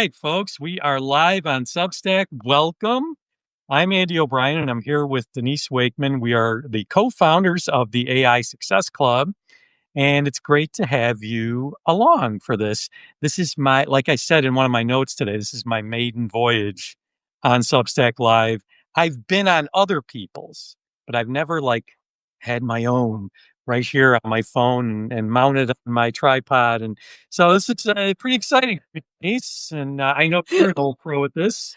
right, folks, we are live on Substack. Welcome. I'm Andy O'Brien, and I'm here with Denise Wakeman. We are the co-founders of the AI Success Club, and it's great to have you along for this. This is like I said in one of my notes today, this is my maiden voyage on Substack Live. I've been on other people's, but I've never had my own right here on my phone and mounted on my tripod. And so this is pretty exciting, Denise. And I know you're an old pro at this.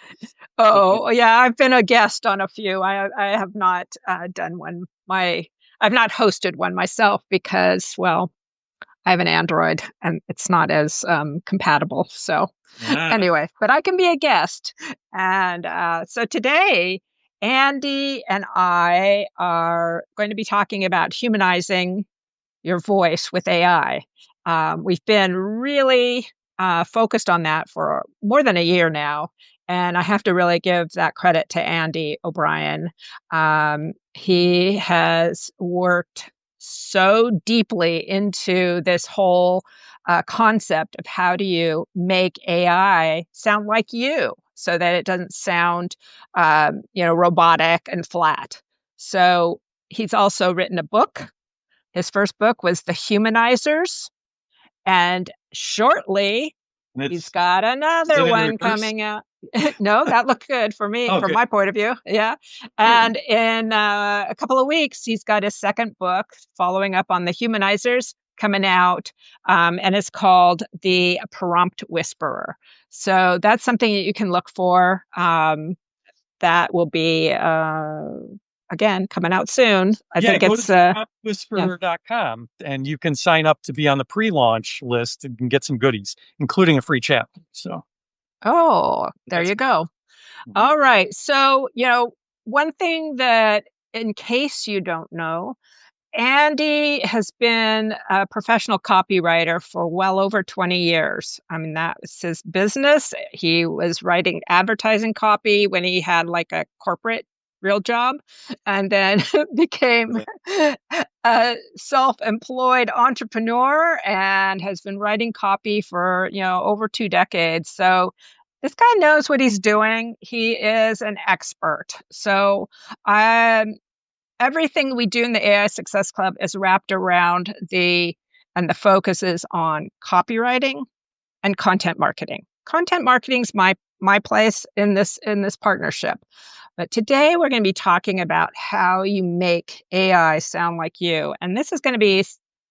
Oh, yeah, I've been a guest on a few. I have not done one. I've not hosted one myself because, well, I have an Android and it's not as compatible. So Ah, anyway, but I can be a guest. And so today, Andy and I are going to be talking about humanizing your voice with AI. We've been really focused on that for more than a year now. And I have to really give that credit to Andy O'Brien. He has worked so deeply into this whole concept of how do you make AI sound like you so that it doesn't sound, robotic and flat. So he's also written a book. His first book was The Humanizers, and shortly and he's it's got is another it in one reverse? coming out. No, that looked good for me, Oh, from good. my point of view. Yeah. And in a couple of weeks, he's got his second book following up on The Humanizers coming out, and it's called The Prompt Whisperer. So that's something that you can look for. That will be again coming out soon. I Yeah, think go to it's yeah. whisperer.com and you can sign up to be on the pre-launch list and get some goodies, including a free chapter. So Oh, there that's you go. mhm. All right. So, one thing that, in case you don't know, Andy has been a professional copywriter for well over 20 years. I mean, that was his business. He was writing advertising copy when he had like a corporate real job, and then became a self-employed entrepreneur and has been writing copy for, over 2 decades. So this guy knows what he's doing. He is an expert. So I everything we do in the AI Success Club is wrapped around and the focus is on copywriting and content marketing. Content marketing is my place in this partnership. But today we're going to be talking about how you make AI sound like you, and this is going to be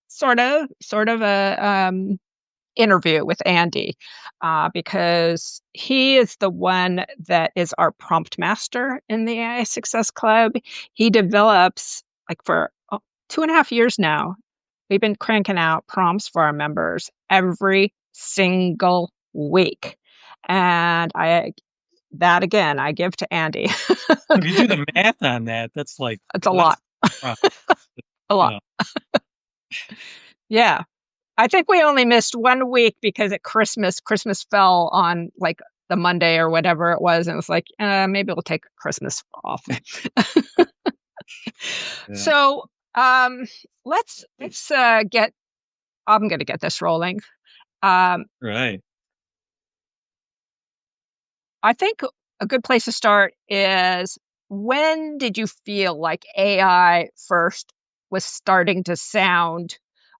sort of a interview with Andy, because he is the one that is our prompt master in the AI Success Club. He develops, like, for 2.5 years now. We've been cranking out prompts for our members every single week. And I give to Andy. If you do the math on that, that's like It's a less. lot, Uh, a lot. yeah. Yeah. I think we only missed 1 week because at Christmas fell on like the Monday or whatever it was. And it was like, maybe we'll take Christmas off. Yeah. So let's I'm going to get this rolling. Um, Right. I think a good place to start is, when did you feel like AI first was starting to sound,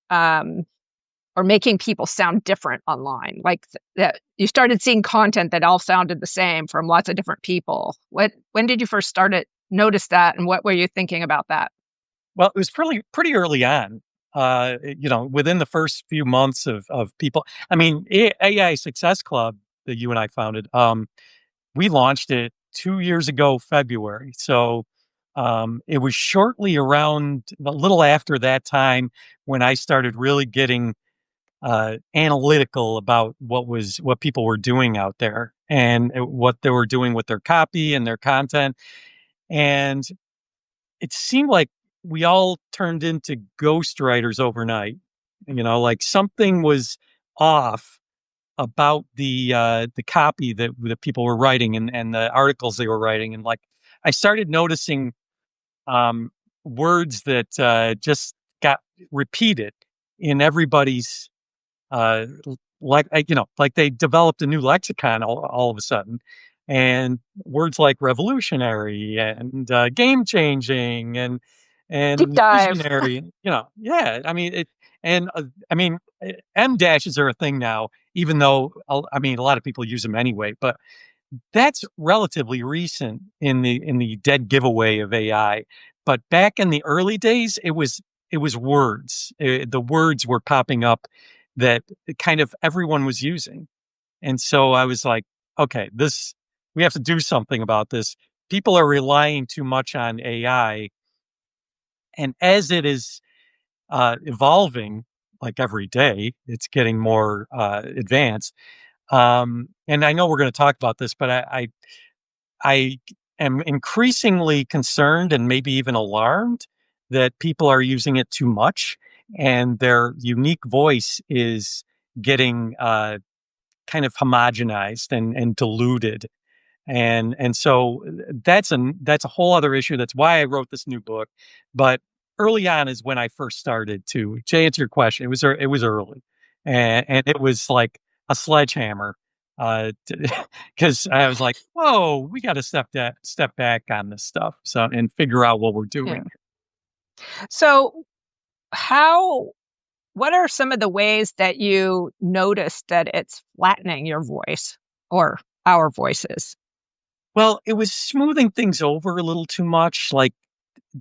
um, or making people sound different online? Like that you started seeing content that all sounded the same from lots of different people. When did you first notice that, and what were you thinking about that? Well, it was pretty early on. Within the first few months of people. I mean, AI Success Club that you and I founded. We launched it 2 years ago, February. So it was shortly around a little after that time when I started really getting analytical about what people were doing out there and what they were doing with their copy and their content. And it seemed like we all turned into ghostwriters overnight. Like something was off about the copy that people were writing and the articles they were writing. And like I started noticing um, words that just got repeated in everybody's like they developed a new lexicon all of a sudden, and words like revolutionary and game changing Deep and dive. visionary, yeah. I mean it, and I mean M dashes are a thing now, even though I mean a lot of people use them anyway, but that's relatively recent in the dead giveaway of AI. But back in the early days, it was words. The words were popping up that kind of everyone was using. And so I was like, okay, this we have to do something about this. People are relying too much on AI, and as it is evolving, like every day, it's getting more advanced. And I know we're going to talk about this, but I am increasingly concerned and maybe even alarmed that people are using it too much, and their unique voice is getting kind of homogenized and diluted. And so that's a whole other issue. That's why I wrote this new book. But early on is when I first started to answer your question. It was early, and it was like a sledgehammer, because I was like, whoa, we got to step back on this stuff, so and figure out what we're Yeah. doing. So, how what are some of the ways that you notice that it's flattening your voice or our voices? Well, it was smoothing things over a little too much. Like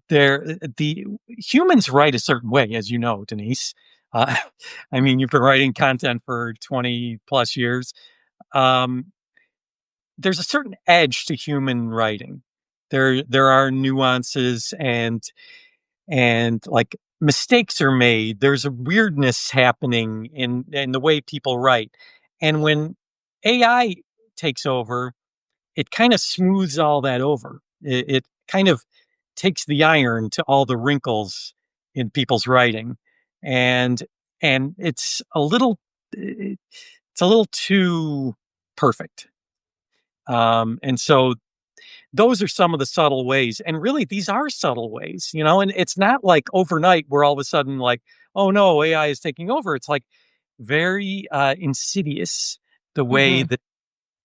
the humans write a certain way, as you know, Denise. Uh, I mean, you've been writing content for 20 plus years. Um, there's a certain edge to human writing. There are nuances and like mistakes are made. There's a weirdness happening in the way people write. And when AI takes over, it kind of smooths all that over. It kind of takes the iron to all the wrinkles in people's writing, and it's a little too perfect. And so those are some of the subtle ways, and really these are subtle ways, and it's not like overnight we're all of a sudden like, oh no, AI is taking over. It's like very insidious the way Mhm. that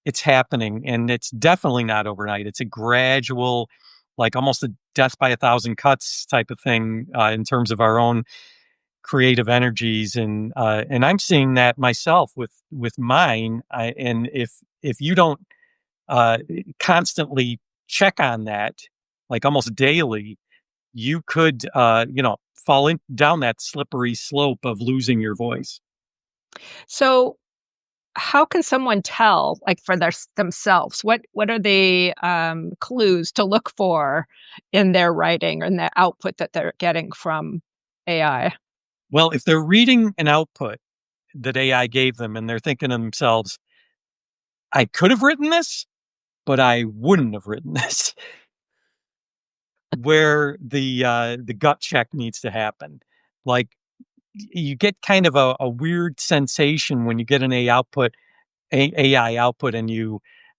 it's happening, and it's definitely not overnight. It's a gradual, like almost a death by a thousand cuts type of thing, in terms of our own creative energies, and I'm seeing that myself with mine. And if you don't uh, constantly check on that, like almost daily, you could fall in down that slippery slope of losing your voice. So, how can someone tell, like, for themselves, what are the, clues to look for in their writing and the output that they're getting from AI? Well, if they're reading an output that AI gave them and they're thinking to themselves, I could have written this, but I wouldn't have written this, where the gut check needs to happen. Like you get kind of a weird sensation when you get an AI output,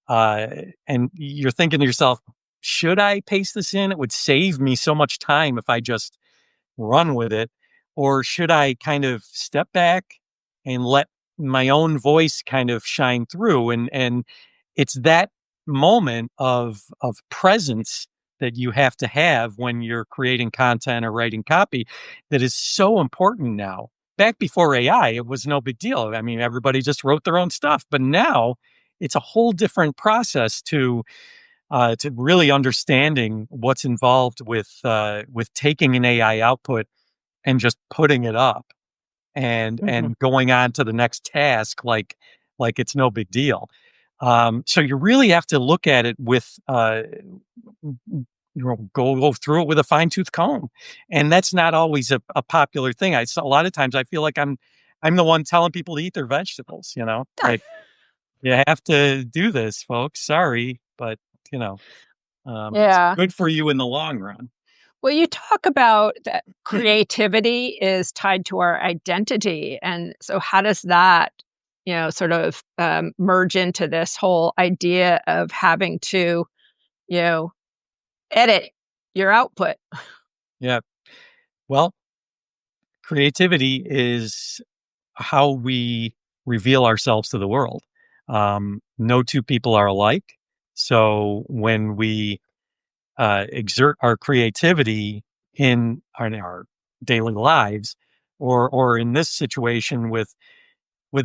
uh and you're thinking to yourself, should I paste this in? It would save me so much time if I just run with it, or should I kind of step back and let my own voice kind of shine through? And it's that moment of presence that you have to have when you're creating content or writing copy that is so important now. Back before AI, it was no big deal. I mean, everybody just wrote their own stuff, but now it's a whole different process to really understanding what's involved with taking an AI output and just putting it up Mhm. and going on to the next task like it's no big deal. So you really have to look at it with go through it with a fine tooth comb, and that's not always a popular thing. A lot of times I feel like I'm the one telling people to eat their vegetables. Like you have to do this, folks. Sorry, but you know it's Yeah. good for you in the long run. Well, you talk about that creativity is tied to our identity, and so how does that, sort of, merge into this whole idea of having to, you know, edit your output? Yeah. Well, creativity is how we reveal ourselves to the world. No two people are alike. So when we exert our creativity in our daily lives, or in this situation with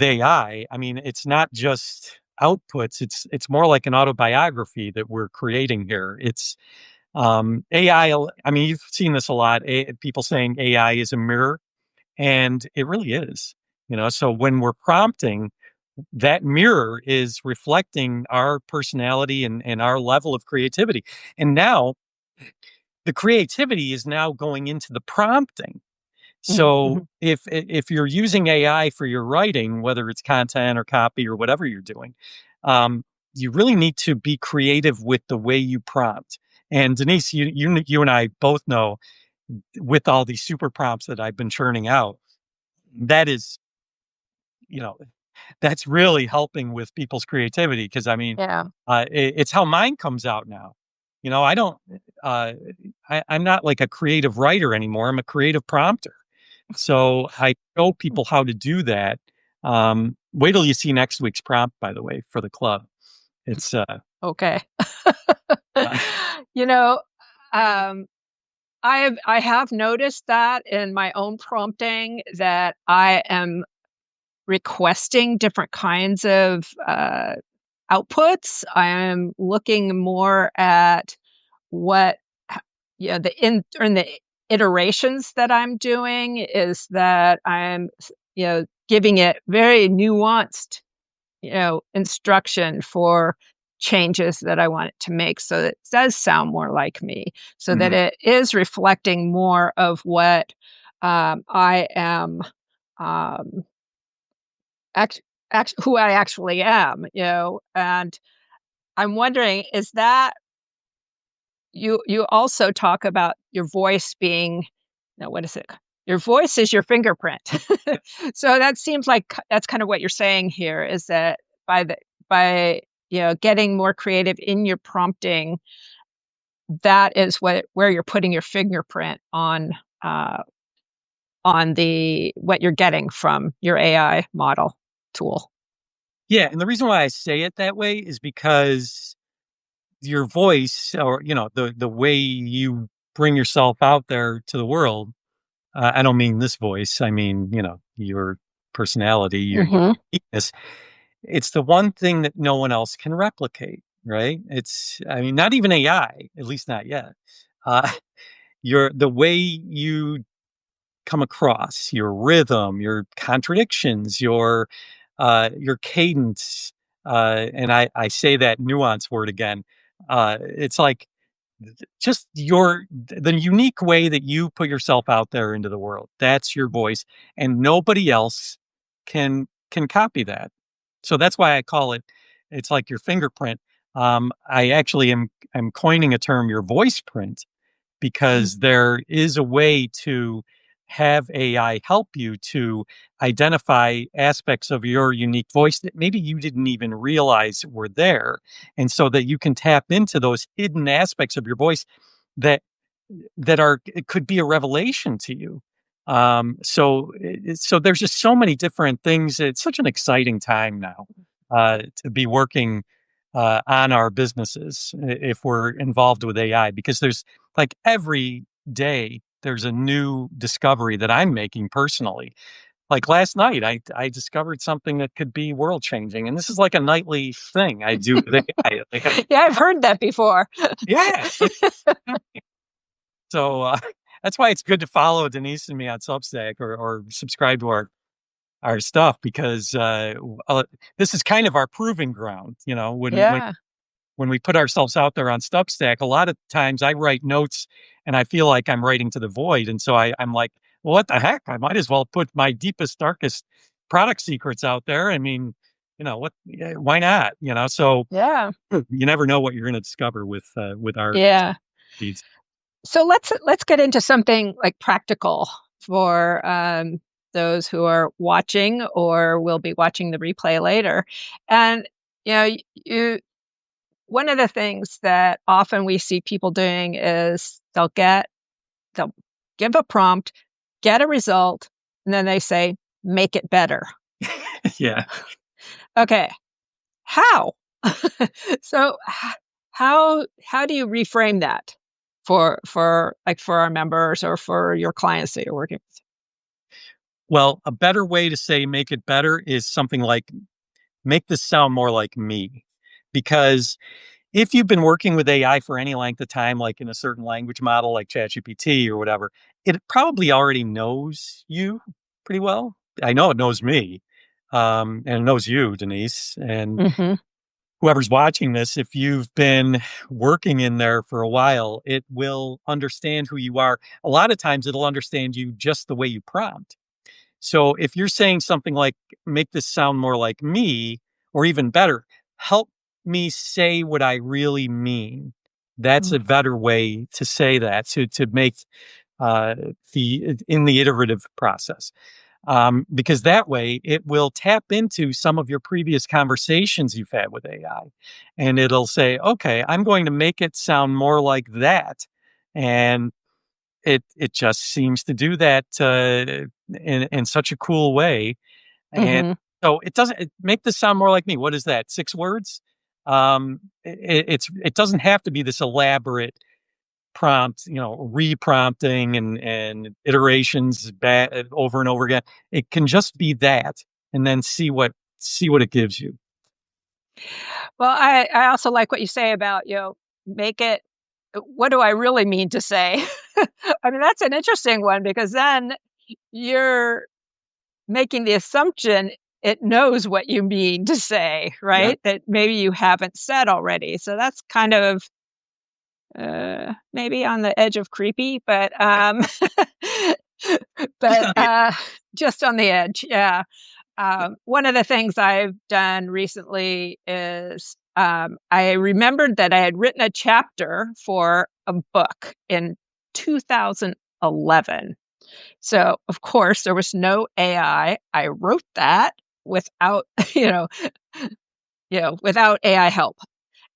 AI, I mean, it's not just outputs. It's more like an autobiography that we're creating here. It's AI. I mean, you've seen this a lot. People saying AI is a mirror, and it really is. So when we're prompting, that mirror is reflecting our personality and our level of creativity. And now the creativity is now going into the prompting. So Mhm. if you're using AI for your writing, whether it's content or copy or whatever you're doing, um, you really need to be creative with the way you prompt. And Denise, you and I both know, with all these super prompts that I've been churning out, that is, you know, that's really helping with people's creativity. Because I mean, Yeah. it's how mine comes out now. I don't. Uh, I'm not like a creative writer anymore. I'm a creative prompter. So I show people how to do that. Wait till you see next week's prompt, by the way, for the club. It's Okay. uh, You know, um, I have noticed that in my own prompting that I am requesting different kinds of, outputs. I am looking more at what h yeah, the iterations that I'm doing is that I'm giving it very nuanced, instruction for changes that I want it to make so that it does sound more like me, so that mhm. it is reflecting more of what, I am, um, act who I actually am, and I'm wondering, is that you also talk about your voice being no, what is it? Your voice is your fingerprint. So that seems like that's kind of what you're saying here is that by the by, getting more creative in your prompting, that is where you're putting your fingerprint uh, on the what you're getting from your AI model tool. Yeah, and the reason why I say it that way is because your voice, or the way you bring yourself out there to the world. I don't mean this voice. I mean, your personality, your Mhm. uniqueness. It's the one thing that no one else can replicate, right? I mean, not even AI, at least not yet. Uh, the way you come across, your rhythm, your contradictions, your cadence, and I say that nuance word again. It's like just the unique way that you put yourself out there into the world. That's your voice, and nobody else can copy that. So that's why I call it. It's like your fingerprint. I actually am coining a term, your voice print, because there is a way to have AI help you to identify aspects of your unique voice that maybe you didn't even realize were there. And so that you can tap into those hidden aspects of your voice that it could be a revelation to you. So there's just so many different things. It's such an exciting time now to be working on our businesses if we're involved with AI, because there's like every day there's a new discovery that I'm making personally. Like last night, I discovered something that could be world changing, and this is like a nightly thing I do with AI. Yeah, I've heard that before. Yeah, so that's why it's good to follow Denise and me on Substack, or subscribe to our stuff, because this is kind of our proving ground. Yeah, When we put ourselves out there on Substack, a lot of times I write notes and I feel like I'm writing to the void. And so I'm like, well, what the heck? I might as well put my deepest, darkest product secrets out there. I mean, why not? So yeah, you never know what you're going to discover with our yeah. feeds. So let's get into something like practical for those who are watching or will be watching the replay later. And you one of the things that often we see people doing is they'll give a prompt, get a result, and then they say, make it better. Yeah. Okay, how? So how do you reframe that for like for our members or for your clients that you're working Well, a better way to say make it better is something like make this sound more like me. Because if you've been working with AI for any length of time, like in a certain language model like ChatGPT or whatever, it probably already knows you pretty well. I know it knows me, and it knows you, Denise, and with? Hmm. whoever's watching this. If you've been working in there for a while, it will understand who you are. A lot of times, it'll understand you just the way you prompt. So if you're saying something like, make this sound more like me, or even better, help me say what I really mean. That's a better way to say that, to make uh, in the iterative process. Because that way it will tap into some of your previous conversations you've had with AI, and it'll say, okay, I'm going to make it sound more like that. And it just seems to do that in such a cool way, and Hmm. so make this sound more like me. What is that? 6 words? It doesn't have to be this elaborate prompt, reprompting and iterations over and over again. It can just be that, and then see what it gives you. Well, I also like what you say about, make it what do I really mean to say? I mean, that's an interesting one because then you're making the assumption it knows what you mean to say, Yeah. right? That maybe you haven't said already. So that's kind of maybe on the edge of creepy, but Just but on the just on the edge, yeah. One of the things I've done recently is I remembered that I had written a chapter for a book in 2011. So, of course, there was no AI. I wrote that without, you know, without AI help.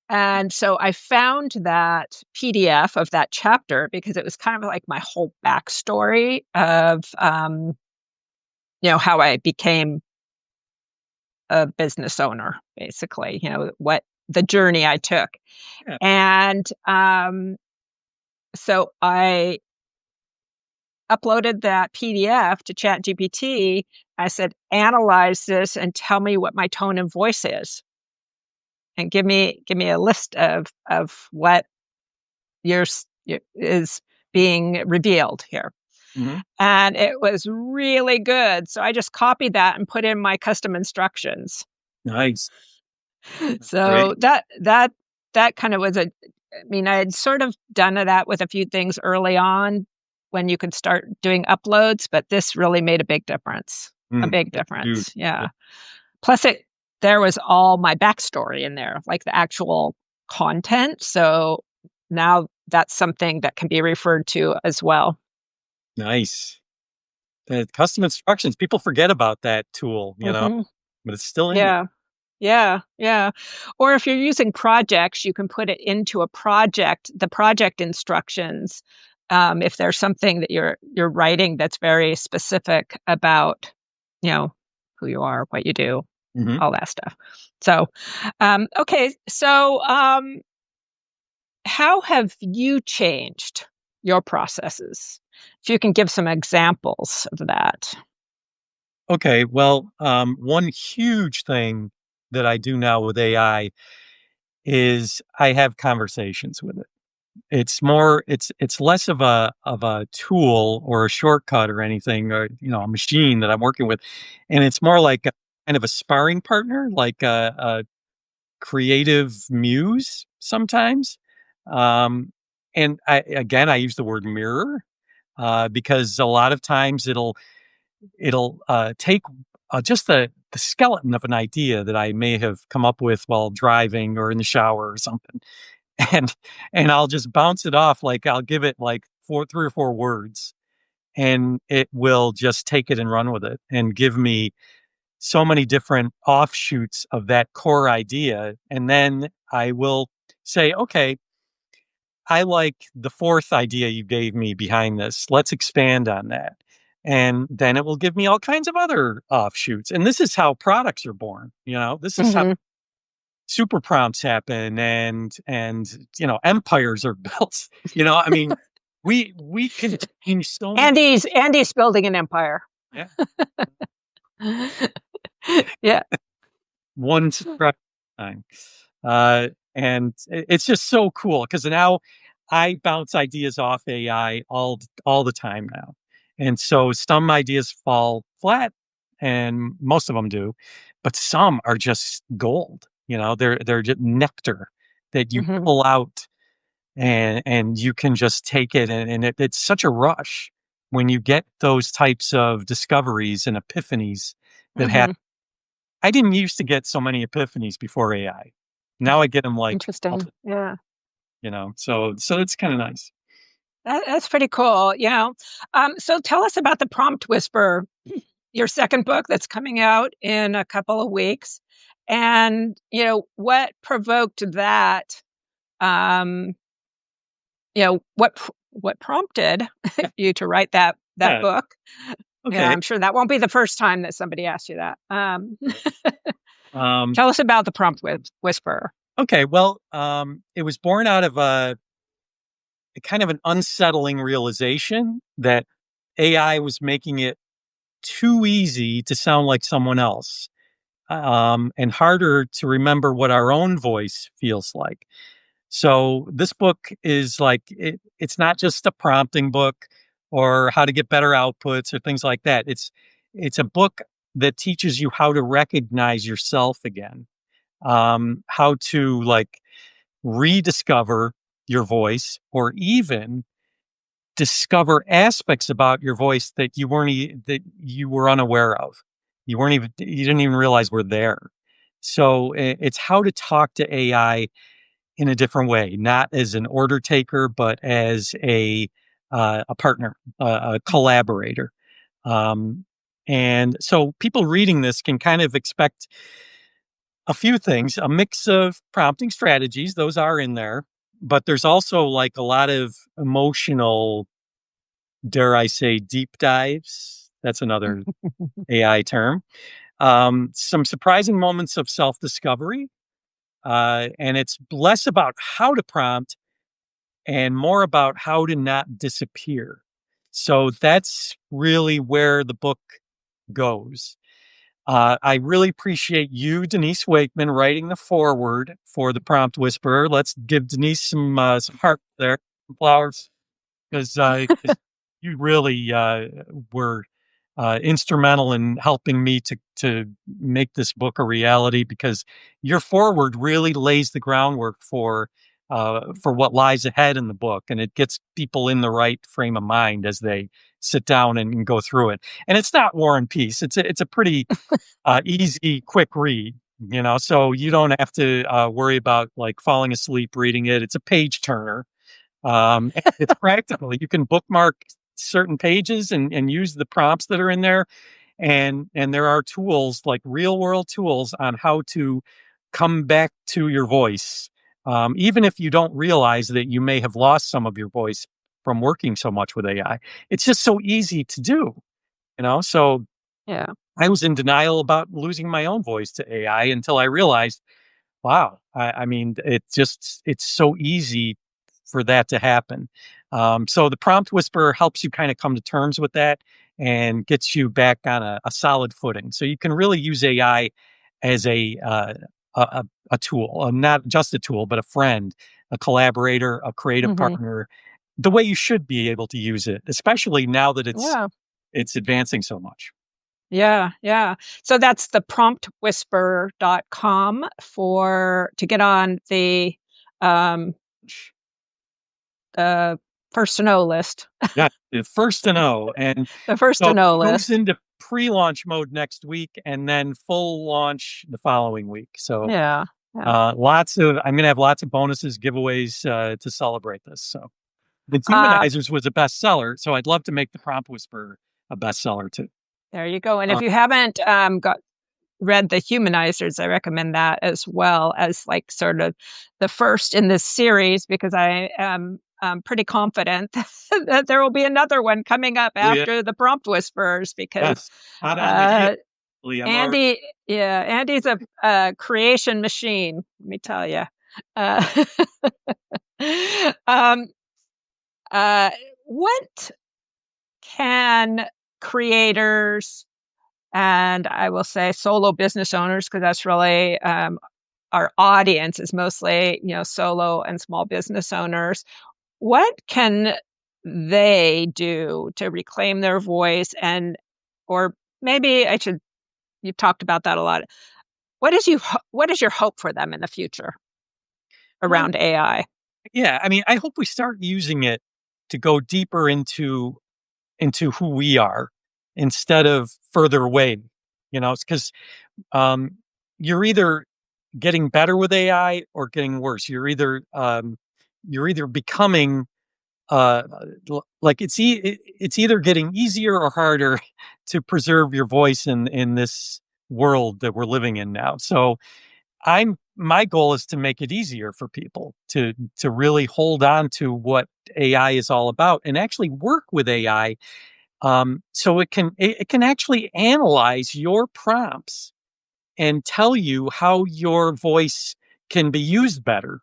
And so I found that PDF of that chapter because it was kind of like my whole backstory of, how I became a business owner, basically, what the journey I took. yeah. And so I uploaded that PDF to ChatGPT. I said, analyze this and tell me what my tone and voice is, and give me a list of what is being revealed here. Mhm. And it was really good. So I just copied that and put in my custom instructions. Nice. So Great. that kind of was I mean, I had sort of done that with a few things early on when you could start doing uploads, but this really made a big difference. A big That's huge. difference. Yeah. Yeah. Plus there was all my backstory in there, like the actual content. So now that's something that can be referred to as well. Nice. The custom instructions, people forget about that tool, Hmm. but it's still in there. Yeah. Yeah, yeah. Or if you're using projects, you can put it into a project, the project instructions. If there's something that you're writing that's very specific about, you know, who you are, what you do, Mhm. all that stuff. So, okay. So, how have you changed your processes? If you can give some examples of that. Okay, well, one huge thing that I do now with AI is I have conversations with it. It's less of a tool or a shortcut or anything, or a machine that I'm working with, and it's more like kind of a sparring partner, like a creative muse sometimes. Um, and I use the word mirror because a lot of times it'll take just the skeleton of an idea that I may have come up with while driving or in the shower or something, and I'll just bounce it off. Like I'll give it like 3 or 4 words, and it will just take it and run with it and give me so many different offshoots of that core idea. And then I will say, okay, I like the fourth idea you gave me behind this. Let's expand on that. and then it will give me all kinds of other offshoots. And this is how products are born. This is how Mhm. super prompts happen, and empires are built. I mean, we can change so many. Andy's building an empire. Yeah, Yeah. one subscribe time. And it's just so cool because now I bounce ideas off AI all the time now, and so some ideas fall flat, and most of them do, but some are just gold. They're just nectar that you Mhm. pull out, and you can just take it, and it's such a rush when you get those types of discoveries and epiphanies that happen. Mhm. I didn't used to get so many epiphanies before AI. Now I get them like all Interesting. Yeah. so it's kind of nice. That's pretty cool. So tell us about the Prompt Whisperer, your second book that's coming out in a couple of weeks, and what provoked that. Um, what prompted Yeah, you to write that yeah, book? okay. I'm sure that won't be the first time that somebody asked you that. Um, Tell us about the Prompt Whisperer. okay, well, it was born out of a kind of an unsettling realization that AI was making it too easy to sound like someone else, and harder to remember what our own voice feels like. So this book is like it's not just a prompting book or how to get better outputs or things like that. It's a book that teaches you how to recognize yourself again, how to like rediscover your voice, or even discover aspects about your voice that that you were unaware of. You didn't even realize were there. So it's how to talk to AI in a different way, not as an order taker, but as a partner, a collaborator. Um, and so people reading this can kind of expect a few things, a mix of prompting strategies, those are in there, but there's also like a lot of emotional, dare I say, deep dives. That's another AI term. Some surprising moments of self discovery. And it's less about how to prompt and more about how to not disappear. So that's really where the book goes. I really appreciate you, Denise Wakeman, writing the foreword for the Prompt Whisperer. Let's give Denise some heart there, some flowers, because 'cause you really were instrumental in helping me to make this book a reality. Because your foreword really lays the groundwork for what lies ahead in the book, and it gets people in the right frame of mind as they sit down and go through it. And it's not War and Peace; it's a pretty easy, quick read. So you don't have to worry about like falling asleep reading it. It's a page turner. And it's practical. You can bookmark certain pages and use the prompts that are in there. And there are tools, like real world tools, on how to come back to your voice. Even if you don't realize that you may have lost some of your voice from working so much with AI. It's just so easy to do. So Yeah. I was in denial about losing my own voice to AI until I realized, wow. I mean, it's so easy for that to happen. So the Prompt Whisperer helps you kind of come to terms with that and gets you back on a solid footing. So you can really use AI as a tool, not just a tool, but a friend, a collaborator, a creative Mhm. partner, the way you should be able to use it, especially now that Yeah. it's advancing so much. Yeah, yeah. So that's the promptwhisperer.com for to get on um, the first to know list. Yeah, the first to know. And The first so to know it goes list. into pre-launch mode next week and then full launch the following week. So Yeah, yeah. I'm going to have lots of bonuses, giveaways to celebrate this. So the Uh, Humanizers was a bestseller. So I'd love to make the Prompt Whisperer a bestseller too. there you go. And Uh, if you haven't got read the Humanizers, I recommend that as well as like sort of the first in this series because I am I'm pretty confident that there will be another one coming up Oh, yeah. after the prompt whisperers because Yes. Hot on the heel. uh, I'm already Andy, yeah, Andy's a creation machine. Let me tell you. Uh, um, uh, what can creators and I will say solo business owners, because that's really our audience is mostly solo and small business owners. What can they do to reclaim their voice or maybe I should you've talked about that a lot. What is your hope for them in the future well, around AI? yeah, I mean, I hope we start using it to go deeper into who we are instead of further away, because um, you're either getting better with AI or getting worse. You're either becoming like it's either getting easier or harder to preserve your voice in this world that we're living in now. So my goal is to make it easier for people to really hold on to what AI is all about and actually work with AI, so it can actually analyze your prompts and tell you how your voice can be used better,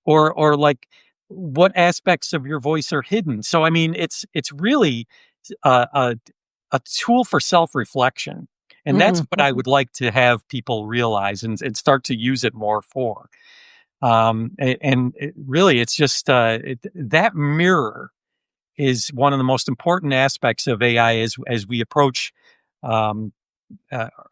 or like what aspects of your voice are hidden. So I mean, it's really a tool for self-reflection, and that's Mhm, what I mhm. would like to have people realize and start to use it more for. And really, it's just that mirror is one of the most important aspects of AI as we approach um,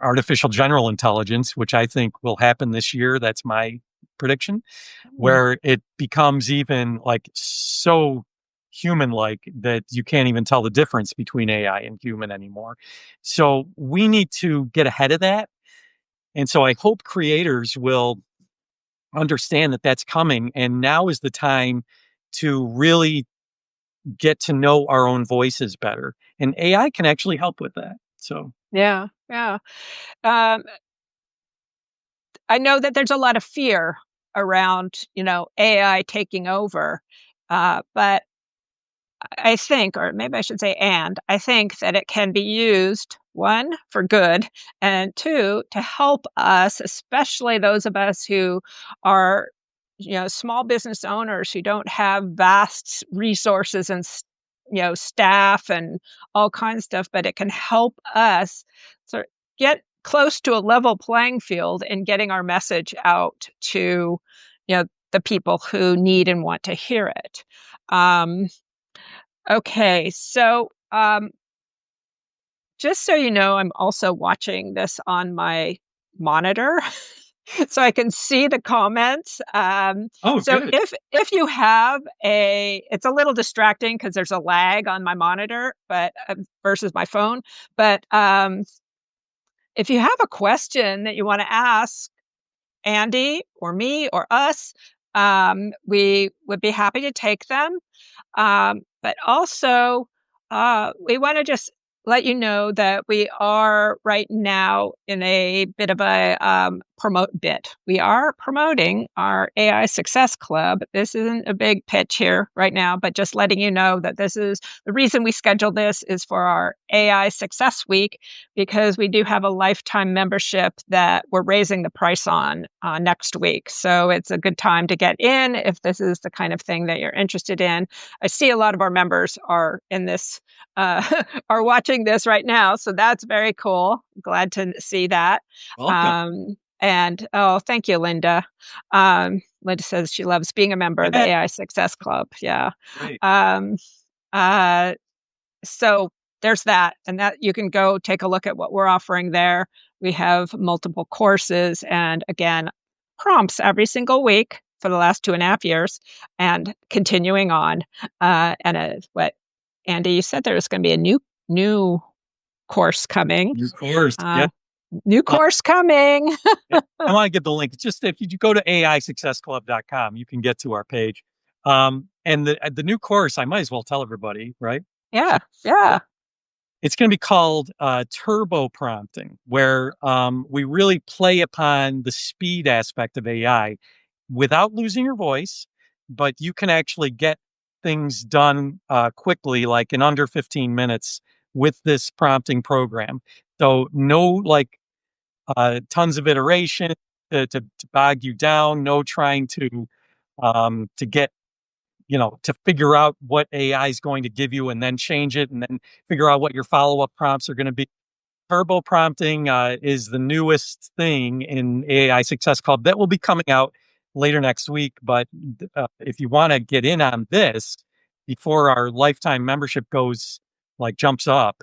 artificial general intelligence, which I think will happen this year. That's my prediction, Mm. where it becomes even like so human like that you can't even tell the difference between AI and human anymore. So we need to get ahead of that. And so I hope creators will understand that that's coming. And now is the time to really get to know our own voices better. And AI can actually help with that. So, Yeah, yeah. Um, I know that there's a lot of fear around, AI taking over, but I think, or maybe I should say, and I think that it can be used, one, for good, and two, to help us, especially those of us who are, small business owners who don't have vast resources and, staff and all kinds of stuff, but it can help us sort of get close to a level playing field in getting our message out to, the people who need and want to hear it. Um, Okay, so just so you know, I'm also watching this on my monitor, so I can see the comments. oh, So good. if you have it's a little distracting because there's a lag on my monitor, but versus my phone. But if you have a question that you want to ask Andy or me or us, we would be happy to take them. But also, we want to just let you know that we are right now in a bit of a promote bit. We are promoting our AI Success Club. This isn't a big pitch here right now, but just letting you know that this is the reason we scheduled this is for our AI Success Week because we do have a lifetime membership that we're raising the price on next week. So it's a good time to get in if this is the kind of thing that you're interested in. I see a lot of our members are in this, are watching this right now. So that's very cool. Glad to see that. Welcome. And oh, thank you, Linda. Linda says she loves being a member of the Yeah, AI Success Club. Yeah. great. Um, uh, so there's that, and that you can go take a look at what we're offering there. We have multiple courses and again, prompts every single week for the last 2.5 years and continuing on. What Andy, you said there was going to be a new course coming. Of course. Yeah. Uh, New Uh, course coming. yeah. I want to give the link. It's just if you go to AISuccessClub.com, you can get to our page. And the new course, I might as well tell everybody, right? Yeah, So yeah. it's going to be called turbo prompting, where we really play upon the speed aspect of AI without losing your voice, but you can actually get things done quickly, like in under 15 minutes with this prompting program. So no like tons of iteration to bog you down, no trying to get to figure out what AI is going to give you and then change it and then figure out what your follow-up prompts are going to be. Turbo prompting is the newest thing in AI Success Club that will be coming out later next week. But if you want to get in on this before our lifetime membership jumps up,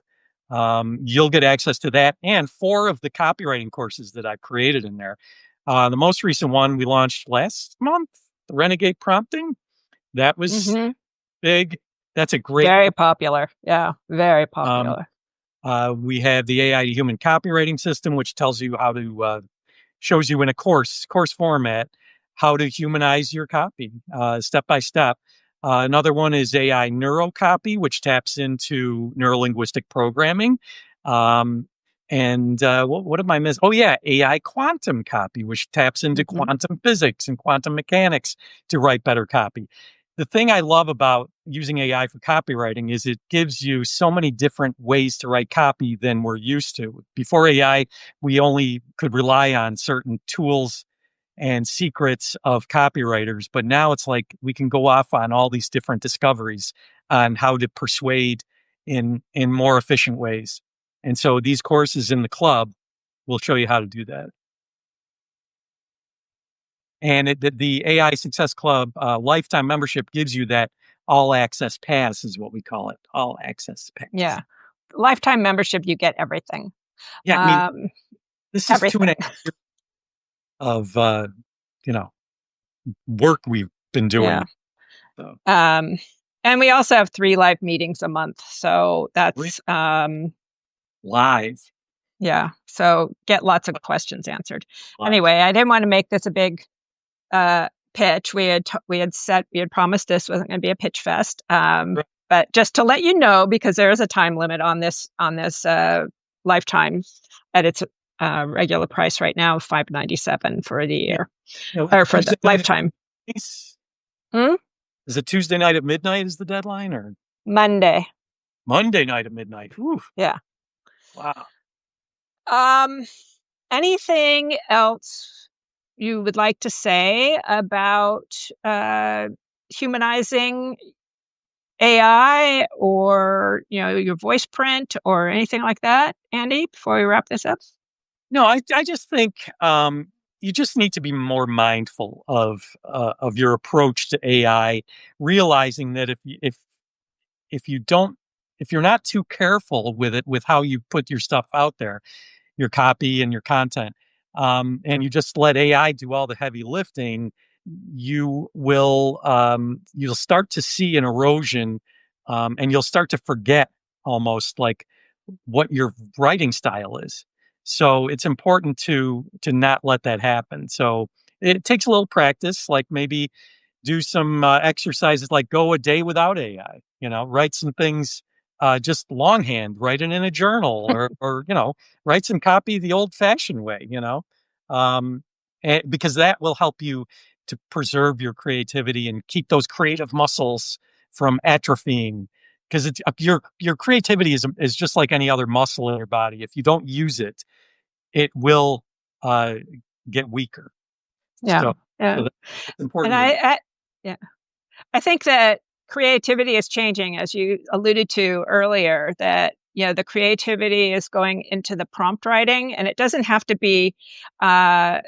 you'll get access to that and 4 of the copywriting courses that I've created in there. The most recent one we launched last month, the Renegade Prompting. That was Hmm. big. That's a great. Very popular. Yeah, very Um, popular. we have the AI to human copywriting system, which tells you how to shows you in a course format how to humanize your copy step by step. Another one is AI neurocopy, which taps into neurolinguistic programming. Um, and what am I missing? Oh yeah, AI quantum copy, which taps into Hmm. quantum physics and quantum mechanics to write better copy. The thing I love about using AI for copywriting is it gives you so many different ways to write copy than we're used to. Before AI, we only could rely on certain tools and secrets of copywriters, but now it's like we can go off on all these different discoveries on how to persuade in more efficient ways. And so these courses in the club will show you how to do that. And the AI Success Club lifetime membership gives you that all access pass, is what we call it, all access pass. Yeah. Lifetime membership, you get everything. Yeah, I mean, Um, this is two and a everything. half years of you know work we've been doing. Yeah. So Um, and we also have 3 live meetings a month. So we that's, live, yeah. So get lots of questions answered. live. Anyway, I didn't want to make this a big pitch. We had promised this wasn't going to be a pitch fest. Right. But just to let you know, because there is a time limit on this lifetime at its regular price right now, $597 for the Yeah. year or for the Tuesday night at lifetime. is Hmm? is it Tuesday night at midnight is the deadline or Monday. Monday night at midnight? Whew, Yeah. wow. Um, anything else you would like to say about humanizing AI or, your voice print or anything like that, Andy, before we wrap this up? No, I just think you just need to be more mindful of your approach to AI, realizing that if you don't if you're not too careful with it with how you put your stuff out there, your copy and your content, and you just let AI do all the heavy lifting, you'll start to see an erosion, and you'll start to forget almost like what your writing style is. So it's important to not let that happen. So it takes a little practice, like maybe do some exercises like go a day without AI, write some things just longhand, write it in a journal or write some copy the old fashioned way, um, because that will help you to preserve your creativity and keep those creative muscles from atrophying. Because it's your creativity is just like any other muscle in your body. If you don't use it, it will uh, get weaker. Yeah. So, Yeah. so it's And important to. yeah, I think that creativity is changing, as you alluded to earlier, that, the creativity is going into the prompt writing, and it doesn't have to be, uh,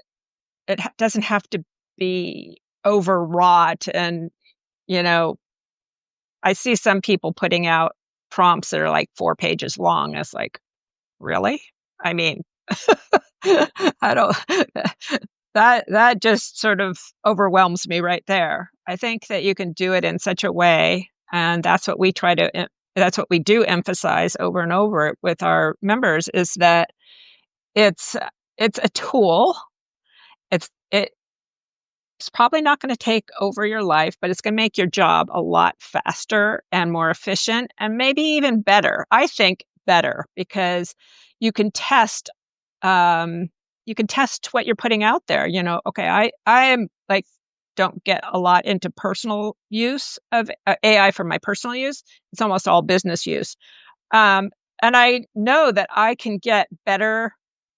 doesn't have to be overwrought. And, you know, I see some people putting out prompts that are like 4 pages long. It's like, really? I mean, I don't that just sort of overwhelms me right there. I think that you can do it in such a way, and that's what we do emphasize over and over with our members, is that it's it's a tool. It's probably not going to take over your life, but it's going to make your job a lot faster and more efficient and maybe even better. I think better because you can test um, you can test what you're putting out there. Okay, I am like don't get a lot into personal use of AI for my personal use. It's almost all business use. Um, and I know that I can get better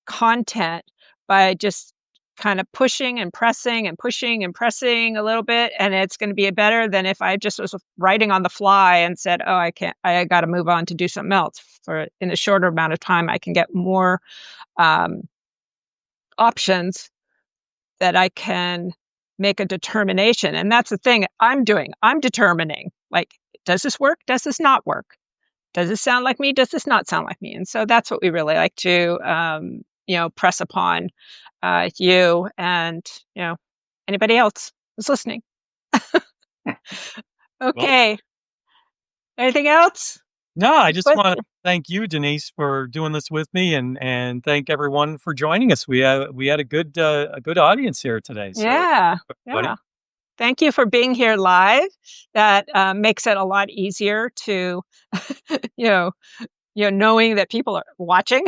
content by just kind of pushing and pressing and pushing and pressing a little bit. And it's going to be better than if I just was writing on the fly and said, oh, I can't, I got to move on to do something else. For in a shorter amount of time, I can get more um, options that I can make a determination. And that's the thing I'm doing. I'm determining, like, does this work? Does this not work? Does this sound like me? Does this not sound like me? And so that's what we really like to, press upon you and, anybody else who's listening. Well, Okay. Anything else? no, I just want Question? to thank you, Denise, for doing this with me, and thank everyone for joining us. We had a good audience here today. So, Yeah. everybody, Yeah. Thank you for being here live. That makes it a lot easier to, you know, knowing that people are watching.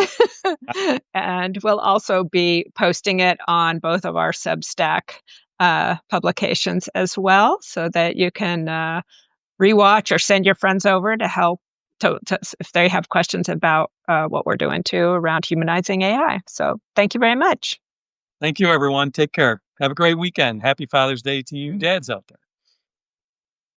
And we'll also be posting it on both of our Substack publications as well, so that you can rewatch or send your friends over to help if they have questions about what we're doing too around humanizing AI. So thank you very much. thank you, everyone. Take care. Have a great weekend. Happy Father's Day to you, dads out there.